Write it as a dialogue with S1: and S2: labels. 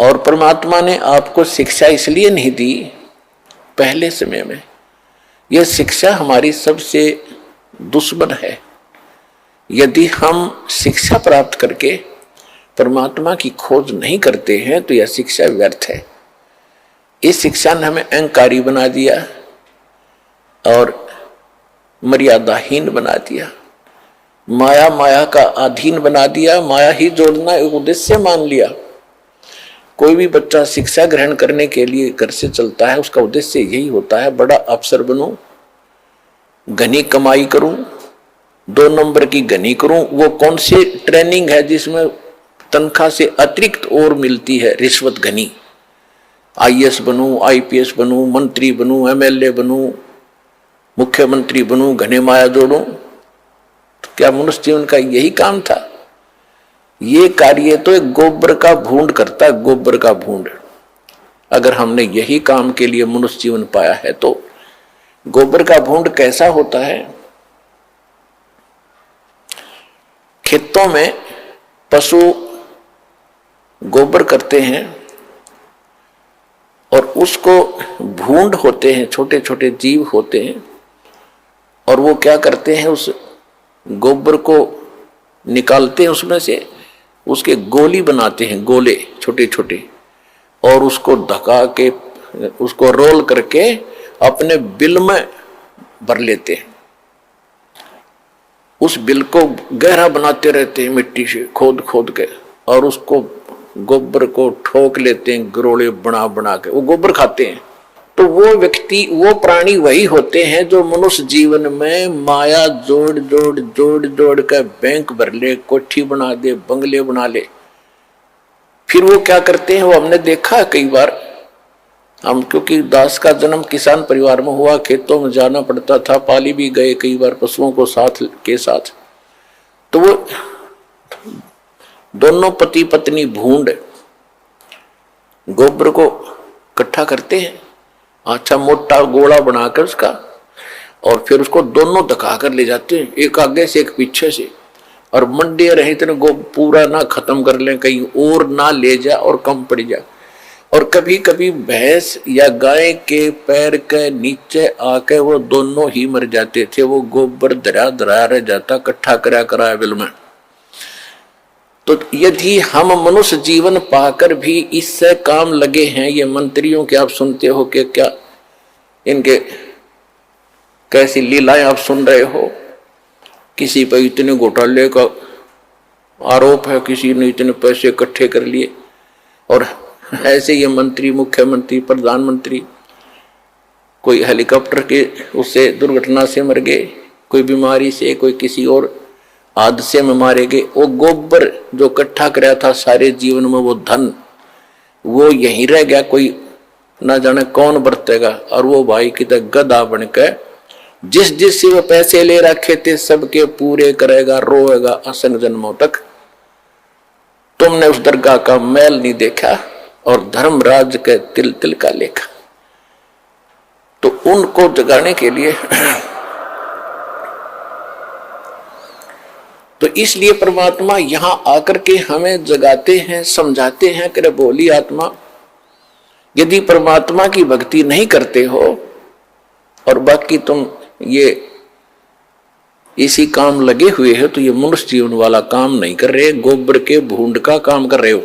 S1: और परमात्मा ने आपको शिक्षा इसलिए नहीं दी पहले समय में, यह शिक्षा हमारी सबसे दुश्मन है। यदि हम शिक्षा प्राप्त करके परमात्मा की खोज नहीं करते हैं तो यह शिक्षा व्यर्थ है। इस शिक्षा ने हमें अहंकारी बना दिया और मर्यादाहीन बना दिया, माया का अधीन बना दिया, माया ही जोड़ना एक उद्देश्य मान लिया। कोई भी बच्चा शिक्षा ग्रहण करने के लिए घर से चलता है, उसका उद्देश्य यही होता है, बड़ा अफसर बनूं, घनी कमाई करूं, 2 नंबर की घनी करूं। वो कौन सी ट्रेनिंग है जिसमें तनख्वाह से अतिरिक्त और मिलती है, रिश्वत घनी। आईएएस बनूं, आईपीएस बनूं, मंत्री बनूं, एमएलए बनूं, मुख्यमंत्री बनूं, घने माया जोड़ूं। तो क्या मनुष्य जीवन का यही काम था? ये कार्य तो एक गोबर का भूंड करता है, गोबर का भूंड। अगर हमने यही काम के लिए मनुष्य जीवन पाया है तो गोबर का भूंड कैसा होता है? खेतों में पशु गोबर करते हैं और उसको भूंड होते हैं, छोटे छोटे जीव होते हैं, और वो क्या करते हैं, उस गोबर को निकालते हैं उसमें से, उसके गोली बनाते हैं, गोले छोटे छोटे, और उसको धका के उसको रोल करके अपने बिल में भर लेते हैं। उस बिल को गहरा बनाते रहते हैं मिट्टी से खोद खोद के, और उसको गोबर को ठोक लेते हैं गरोले बना बना के, वो गोबर खाते हैं। तो वो व्यक्ति, वो प्राणी वही होते हैं जो मनुष्य जीवन में माया जोड़ जोड़ जोड़ जोड़ कर बैंक भर ले, कोठी बना दे, बंगले बना ले। फिर वो क्या करते हैं, वो हमने देखा है कई बार। हम, क्योंकि दास का जन्म किसान परिवार में हुआ, खेतों में जाना पड़ता था, पाली भी गए कई बार पशुओं को साथ के साथ। तो वो दोनों पति पत्नी भूंड गोबर को इकट्ठा करते हैं, अच्छा मोटा गोला बनाकर उसका, और फिर उसको दोनों धका कर ले जाते हैं, एक आगे से एक पीछे से, और मंडे रहे इतने पूरा ना खत्म कर लें, कहीं और ना ले जा और कम पड़ जा। और कभी कभी भैंस या गाय के पैर के नीचे आके वो दोनों ही मर जाते थे, वो गोबर धरा धरा रह जाता, इकट्ठा करा करा बिल में। तो यदि हम मनुष्य जीवन पाकर भी इससे काम लगे हैं, ये मंत्रियों के आप सुनते हो कि क्या इनके कैसी लीलाएं आप सुन रहे हो, किसी पर इतने घोटाले का आरोप है, किसी ने इतने पैसे इकट्ठे कर लिए, और ऐसे ये मंत्री, मुख्यमंत्री, प्रधानमंत्री, कोई हेलीकॉप्टर के उससे दुर्घटना से मर गए, कोई बीमारी से, कोई किसी और हादसे में मारे गए। वो गोबर जो इकट्ठा कराया था सारे जीवन में, वो धन वो यहीं रह गया, कोई ना जाने कौन बरतेगा। और वो भाई की तरह गधा बनकर जिस जिस से वो पैसे ले रखे थे सबके पूरे करेगा, रोएगा असंग जन्मों तक। तुमने उस दरगाह का मैल नहीं देखा और धर्मराज के तिल तिल का लेखा। तो उनको जगाने के लिए तो इसलिए परमात्मा यहां आकर के हमें जगाते हैं, समझाते हैं कि बोली आत्मा, यदि परमात्मा की भक्ति नहीं करते हो और बाकी तुम ये इसी काम लगे हुए हो, तो ये मनुष्य जीवन वाला काम नहीं कर रहे, गोबर के भूंड का काम कर रहे हो।